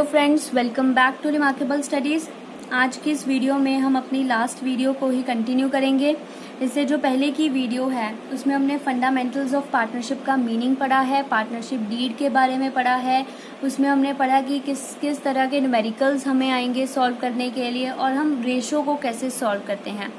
Hello friends, welcome back to remarkable studies. आज की इस वीडियो में हम अपनी लास्ट वीडियो को ही कंटिन्यू करेंगे। इससे जो पहले की वीडियो है उसमें हमने फंडामेंटल्स ऑफ पार्टनरशिप का मीनिंग पढ़ा है, पार्टनरशिप डीड के बारे में पढ़ा है। उसमें हमने पढ़ा कि किस किस तरह के न्यूमेरिकल्स हमें आएंगे सॉल्व करने के लिए और हम रेशो को कैसे सॉल्व करते हैं।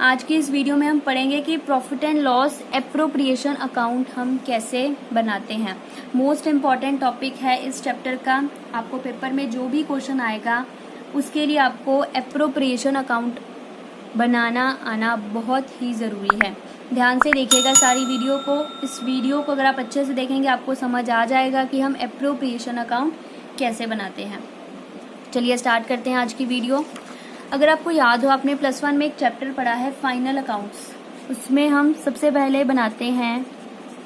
आज की इस वीडियो में हम पढ़ेंगे कि profit and loss appropriation account हम कैसे बनाते हैं। मोस्ट इम्पॉर्टेंट टॉपिक है इस चैप्टर का। आपको पेपर में जो भी क्वेश्चन आएगा उसके लिए आपको एप्रोप्रिएशन अकाउंट बनाना आना बहुत ही ज़रूरी है। ध्यान से देखिएगा सारी वीडियो को। इस वीडियो को अगर आप अच्छे से देखेंगे आपको समझ आ जाएगा कि हम एप्रोप्रिएशन अकाउंट कैसे बनाते हैं। चलिए स्टार्ट करते हैं आज की वीडियो। अगर आपको याद हो, आपने +1 में एक चैप्टर पढ़ा है फाइनल अकाउंट्स। उसमें हम सबसे पहले बनाते हैं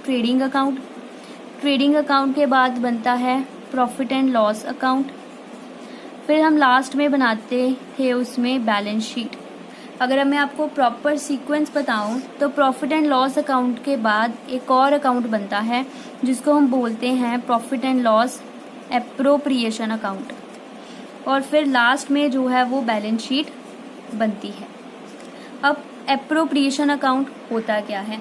ट्रेडिंग अकाउंट। ट्रेडिंग अकाउंट के बाद बनता है प्रॉफिट एंड लॉस अकाउंट। फिर हम लास्ट में बनाते हैं उसमें बैलेंस शीट। अगर मैं आपको प्रॉपर सीक्वेंस बताऊं तो प्रॉफिट एंड लॉस अकाउंट के बाद एक और अकाउंट बनता है जिसको हम बोलते हैं profit and loss appropriation account. और फिर लास्ट में जो है वो बैलेंस शीट बनती है। अब एप्रोप्रिएशन अकाउंट होता क्या है?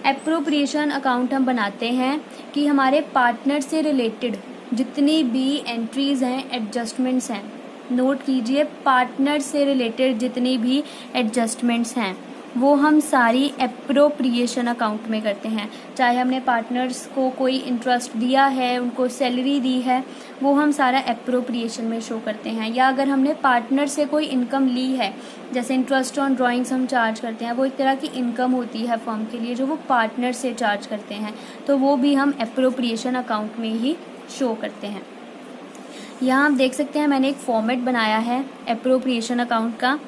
एप्रोप्रिएशन अकाउंट हम बनाते हैं कि हमारे पार्टनर से रिलेटेड जितनी भी एंट्रीज हैं, एडजस्टमेंट्स हैं, नोट कीजिए, पार्टनर से रिलेटेड जितनी भी एडजस्टमेंट्स हैं वो हम सारी एप्रोप्रिएशन अकाउंट में करते हैं। चाहे हमने पार्टनर्स को कोई इंटरेस्ट दिया है, उनको सैलरी दी है, वो हम सारा एप्रोप्रिएशन में शो करते हैं। या अगर हमने पार्टनर से कोई इनकम ली है, जैसे इंटरेस्ट ऑन ड्राइंग्स हम चार्ज करते हैं, वो एक तरह की इनकम होती है फर्म के लिए जो वो पार्टनर से चार्ज करते हैं, तो वो भी हम एप्रोप्रिएशन अकाउंट में ही शो करते हैं। यहाँ आप देख सकते हैं मैंने एक फॉर्मेट बनाया है एप्रोप्रिएशन अकाउंट का।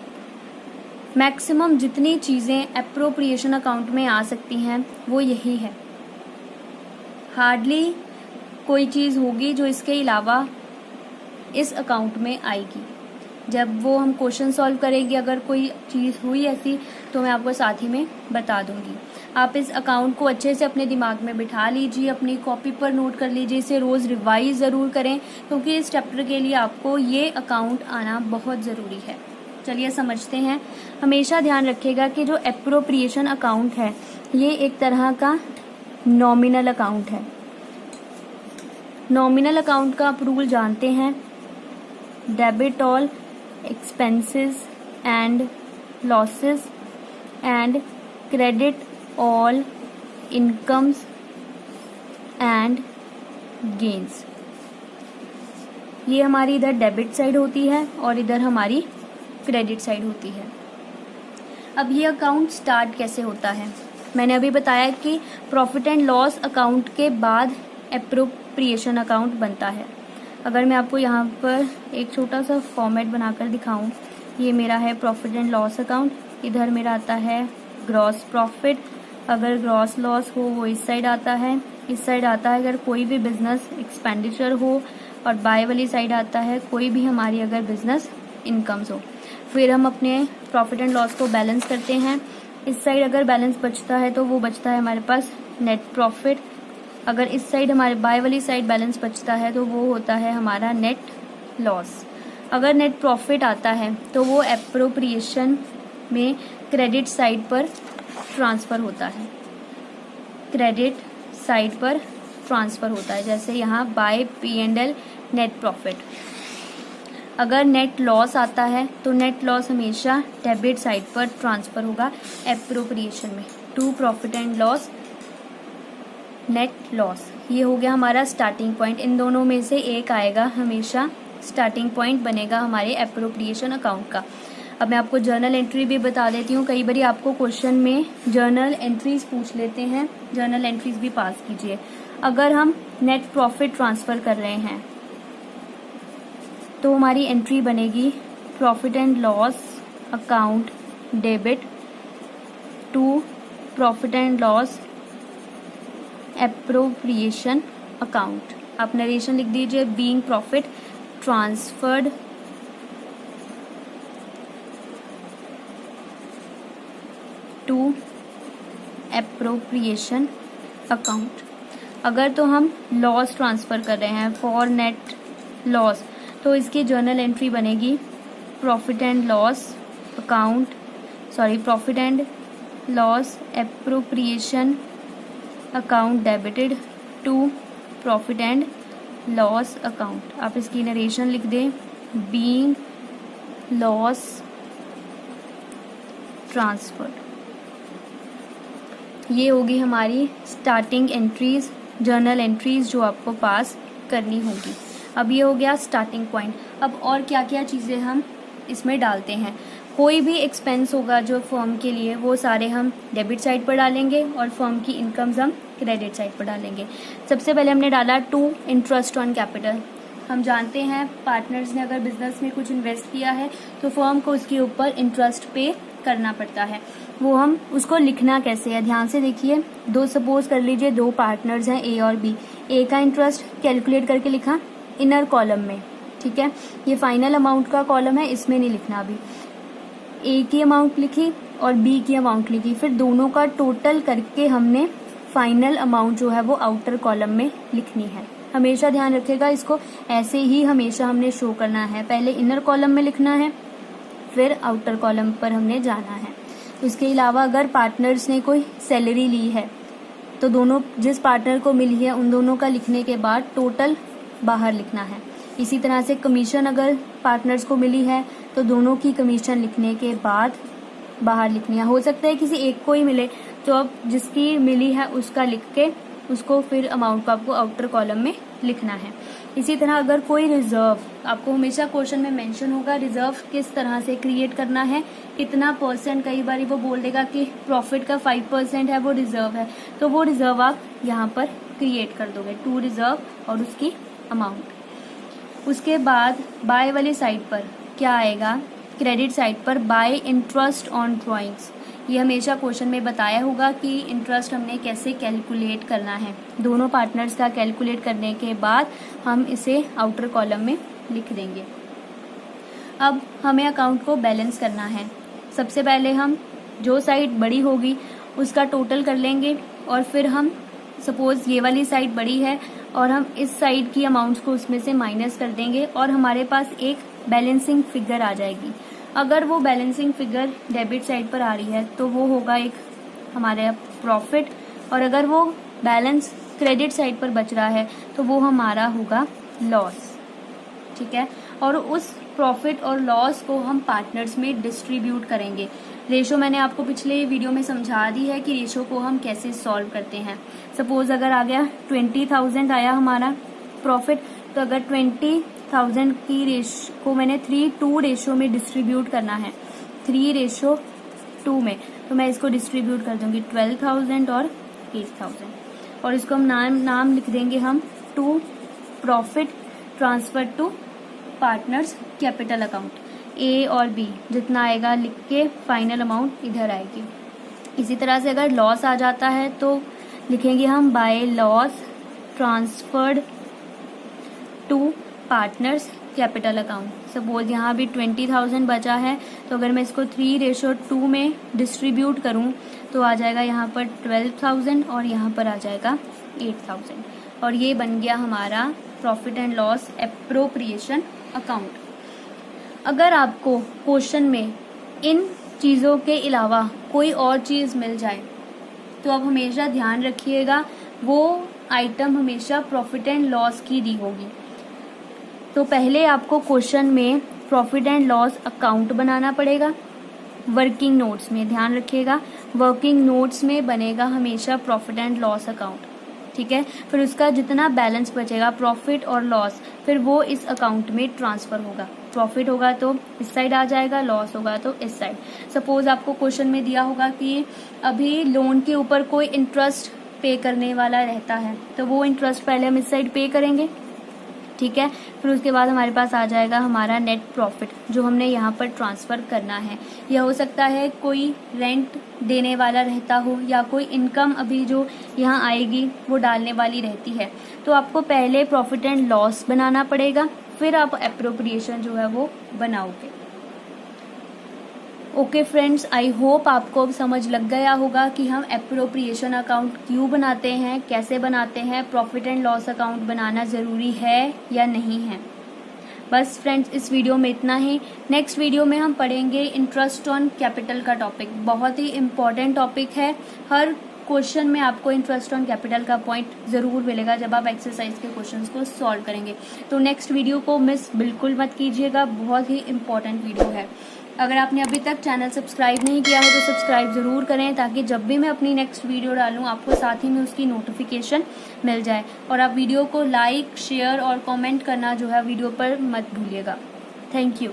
मैक्सिमम जितनी चीज़ें एप्रोप्रिएशन अकाउंट में आ सकती हैं वो यही है। हार्डली कोई चीज़ होगी जो इसके अलावा इस अकाउंट में आएगी। जब वो हम क्वेश्चन सॉल्व करेंगे, अगर कोई चीज़ हुई ऐसी तो मैं आपको साथ ही में बता दूंगी। आप इस अकाउंट को अच्छे से अपने दिमाग में बिठा लीजिए, अपनी कॉपी पर नोट कर लीजिए, इसे रोज़ रिवाइज ज़रूर करें क्योंकि इस चैप्टर के लिए आपको ये अकाउंट आना बहुत ज़रूरी है। चलिए समझते हैं। हमेशा ध्यान रखिएगा कि जो एप्रोप्रिएशन अकाउंट है ये एक तरह का नॉमिनल अकाउंट है। नॉमिनल अकाउंट का आप रूल जानते हैं, debit all expenses and losses and credit all incomes and gains. ये हमारी इधर डेबिट साइड होती है और इधर हमारी क्रेडिट साइड होती है। अब ये अकाउंट स्टार्ट कैसे होता है? मैंने अभी बताया कि प्रॉफिट एंड लॉस अकाउंट के बाद एप्रोप्रिएशन अकाउंट बनता है। अगर मैं आपको यहाँ पर एक छोटा सा फॉर्मेट बनाकर दिखाऊं, ये मेरा है प्रॉफिट एंड लॉस अकाउंट, इधर मेरा आता है ग्रॉस प्रॉफिट, अगर ग्रॉस लॉस हो वो इस साइड आता है, इस साइड आता है अगर कोई भी बिजनेस एक्सपेंडिचर हो, और बाय वाली साइड आता है कोई भी हमारी अगर बिजनेस इनकम्स हो। फिर हम अपने प्रॉफिट एंड लॉस को बैलेंस करते हैं। इस साइड अगर बैलेंस बचता है तो वो बचता है हमारे पास नेट प्रॉफिट। अगर इस साइड हमारे बाय वाली साइड बैलेंस बचता है तो वो होता है हमारा नेट लॉस। अगर नेट प्रॉफिट आता है तो वो एप्रोप्रिएशन में क्रेडिट साइड पर ट्रांसफ़र होता है। क्रेडिट साइड पर ट्रांसफ़र होता है, जैसे यहाँ बाय P&L नेट प्रॉफिट। अगर नेट लॉस आता है तो नेट लॉस हमेशा डेबिट साइड पर ट्रांसफ़र होगा एप्रोप्रिएशन में, to profit and loss net loss. ये हो गया हमारा स्टार्टिंग पॉइंट। इन दोनों में से एक आएगा, हमेशा स्टार्टिंग पॉइंट बनेगा हमारे एप्रोप्रिएशन अकाउंट का। अब मैं आपको जर्नल एंट्री भी बता देती हूँ। कई बार आपको क्वेश्चन में जर्नल एंट्रीज पूछ लेते हैं, जर्नल एंट्रीज भी पास कीजिए। अगर हम नेट प्रॉफिट ट्रांसफ़र कर रहे हैं तो हमारी एंट्री बनेगी profit and loss account debit to profit and loss appropriation account. आप नरेशन लिख दीजिए, being profit transferred to appropriation account. अगर तो हम लॉस ट्रांसफ़र कर रहे हैं फॉर नेट लॉस, तो इसकी जर्नल एंट्री बनेगी profit and loss appropriation account debited to profit and loss account. आप इसकी नरेशन लिख दें, बीइंग लॉस ट्रांसफर्ड। ये होगी हमारी स्टार्टिंग एंट्रीज, जर्नल एंट्रीज जो आपको पास करनी होगी। अब ये हो गया स्टार्टिंग पॉइंट। अब और क्या क्या चीज़ें हम इसमें डालते हैं। कोई भी एक्सपेंस होगा जो फर्म के लिए, वो सारे हम डेबिट साइड पर डालेंगे और फर्म की इनकम्स हम क्रेडिट साइड पर डालेंगे। सबसे पहले हमने डाला 2 इंटरेस्ट ऑन कैपिटल। हम जानते हैं पार्टनर्स ने अगर बिजनेस में कुछ इन्वेस्ट किया है तो फर्म को उसके ऊपर इंटरेस्ट पे करना पड़ता है। वो हम उसको लिखना कैसे है, ध्यान से देखिए। सपोज कर लीजिए 2 पार्टनर्स हैं ए और बी। ए का इंटरेस्ट कैलकुलेट करके लिखा इनर कॉलम में, ठीक है। ये फाइनल अमाउंट का कॉलम है, इसमें नहीं लिखना अभी। ए की अमाउंट लिखी और बी की अमाउंट लिखी, फिर दोनों का टोटल करके हमने फाइनल अमाउंट जो है वो आउटर कॉलम में लिखनी है। हमेशा ध्यान रखिएगा, इसको ऐसे ही हमेशा हमने शो करना है। पहले इनर कॉलम में लिखना है, फिर आउटर कॉलम पर हमने जाना है। इसके अलावा अगर पार्टनर्स ने कोई सैलरी ली है तो दोनों जिस पार्टनर को मिली है उन दोनों का लिखने के बाद टोटल बाहर लिखना है। इसी तरह से कमीशन अगर पार्टनर्स को मिली है तो दोनों की कमीशन लिखने के बाद बाहर लिखनी है। हो सकता है किसी एक को ही मिले, तो अब जिसकी मिली है उसका लिख के उसको फिर अमाउंट को आपको आउटर कॉलम में लिखना है। इसी तरह अगर कोई रिजर्व, आपको हमेशा क्वेश्चन में मेंशन होगा रिजर्व किस तरह से क्रिएट करना है, कितना परसेंट। कई बार वो बोल देगा कि प्रॉफिट का 5% है वो रिजर्व है, तो वो रिजर्व आप यहाँ पर क्रिएट कर दोगे, 2 रिजर्व और उसकी अमाउंट। उसके बाद बाय वाली साइड पर क्या आएगा, क्रेडिट साइड पर बाय इंटरेस्ट ऑन ड्रॉइंग्स। ये हमेशा क्वेश्चन में बताया होगा कि इंटरेस्ट हमने कैसे कैलकुलेट करना है। दोनों पार्टनर्स का कैलकुलेट करने के बाद हम इसे आउटर कॉलम में लिख देंगे। अब हमें अकाउंट को बैलेंस करना है। सबसे पहले हम जो साइड बड़ी होगी उसका टोटल कर लेंगे और फिर हम सपोज ये वाली साइड बड़ी है और हम इस साइड की अमाउंट्स को उसमें से माइनस कर देंगे और हमारे पास एक बैलेंसिंग फिगर आ जाएगी। अगर वो बैलेंसिंग फिगर डेबिट साइड पर आ रही है तो वो होगा एक हमारा प्रॉफिट, और अगर वो बैलेंस क्रेडिट साइड पर बच रहा है तो वो हमारा होगा लॉस, ठीक है। और उस प्रॉफिट और लॉस को हम पार्टनर्स में डिस्ट्रीब्यूट करेंगे। रेशो मैंने आपको पिछले वीडियो में समझा दी है कि रेशो को हम कैसे सॉल्व करते हैं। सपोज अगर आ गया 20,000 आया हमारा प्रॉफिट, तो अगर 20,000 की रेशो को मैंने 3:2 रेशो में डिस्ट्रीब्यूट करना है, 3:2 में, तो मैं इसको डिस्ट्रीब्यूट कर दूंगी 12,000 और 8,000 और इसको हम नाम लिख देंगे हम to profit transfer to partners capital account. A और बी जितना आएगा लिख के फाइनल अमाउंट इधर आएगी। इसी तरह से अगर लॉस आ जाता है तो लिखेंगे हम by loss transferred to partners capital account. Suppose यहाँ भी 20,000 बचा है, तो अगर मैं इसको 3:2 में डिस्ट्रीब्यूट करूँ तो आ जाएगा यहाँ पर 12,000 और यहाँ पर आ जाएगा 8,000 और ये बन गया हमारा profit and loss appropriation account. अगर आपको क्वेश्चन में इन चीज़ों के अलावा कोई और चीज़ मिल जाए तो आप हमेशा ध्यान रखिएगा वो आइटम हमेशा प्रॉफिट एंड लॉस की दी होगी। तो पहले आपको क्वेश्चन में प्रॉफिट एंड लॉस अकाउंट बनाना पड़ेगा। वर्किंग नोट्स में ध्यान रखिएगा, वर्किंग नोट्स में बनेगा हमेशा प्रॉफिट एंड लॉस अकाउंट, ठीक है। फिर उसका जितना बैलेंस बचेगा प्रॉफिट और लॉस, फिर वो इस अकाउंट में ट्रांसफर होगा। प्रॉफिट होगा तो इस साइड आ जाएगा, लॉस होगा तो इस साइड। सपोज आपको क्वेश्चन में दिया होगा कि अभी लोन के ऊपर कोई इंटरेस्ट पे करने वाला रहता है, तो वो इंटरेस्ट पहले हम इस साइड पे करेंगे, ठीक है। फिर उसके बाद हमारे पास आ जाएगा हमारा नेट प्रॉफिट जो हमने यहाँ पर ट्रांसफर करना है। यह हो सकता है कोई रेंट देने वाला रहता हो या कोई इनकम अभी जो यहाँ आएगी वो डालने वाली रहती है। तो आपको पहले प्रॉफिट एंड लॉस बनाना पड़ेगा, फिर आप एप्रोप्रिएशन जो है वो बनाओगे। ओके फ्रेंड्स, आई होप आपको अब समझ लग गया होगा कि हम एप्रोप्रिएशन अकाउंट क्यों बनाते हैं, कैसे बनाते हैं, प्रॉफिट एंड लॉस अकाउंट बनाना ज़रूरी है या नहीं है। बस फ्रेंड्स, इस वीडियो में इतना ही। नेक्स्ट वीडियो में हम पढ़ेंगे इंटरेस्ट ऑन कैपिटल का टॉपिक। बहुत ही इम्पॉर्टेंट टॉपिक है। हर क्वेश्चन में आपको इंटरेस्ट ऑन कैपिटल का पॉइंट जरूर मिलेगा जब आप एक्सरसाइज के क्वेश्चंस को सॉल्व करेंगे। तो नेक्स्ट वीडियो को मिस बिल्कुल मत कीजिएगा, बहुत ही इम्पॉर्टेंट वीडियो है। अगर आपने अभी तक चैनल सब्सक्राइब नहीं किया है तो सब्सक्राइब ज़रूर करें, ताकि जब भी मैं अपनी नेक्स्ट वीडियो डालूं आपको साथ ही में उसकी नोटिफिकेशन मिल जाए। और आप वीडियो को लाइक, शेयर और कमेंट करना जो है वीडियो पर मत भूलिएगा। Thank you.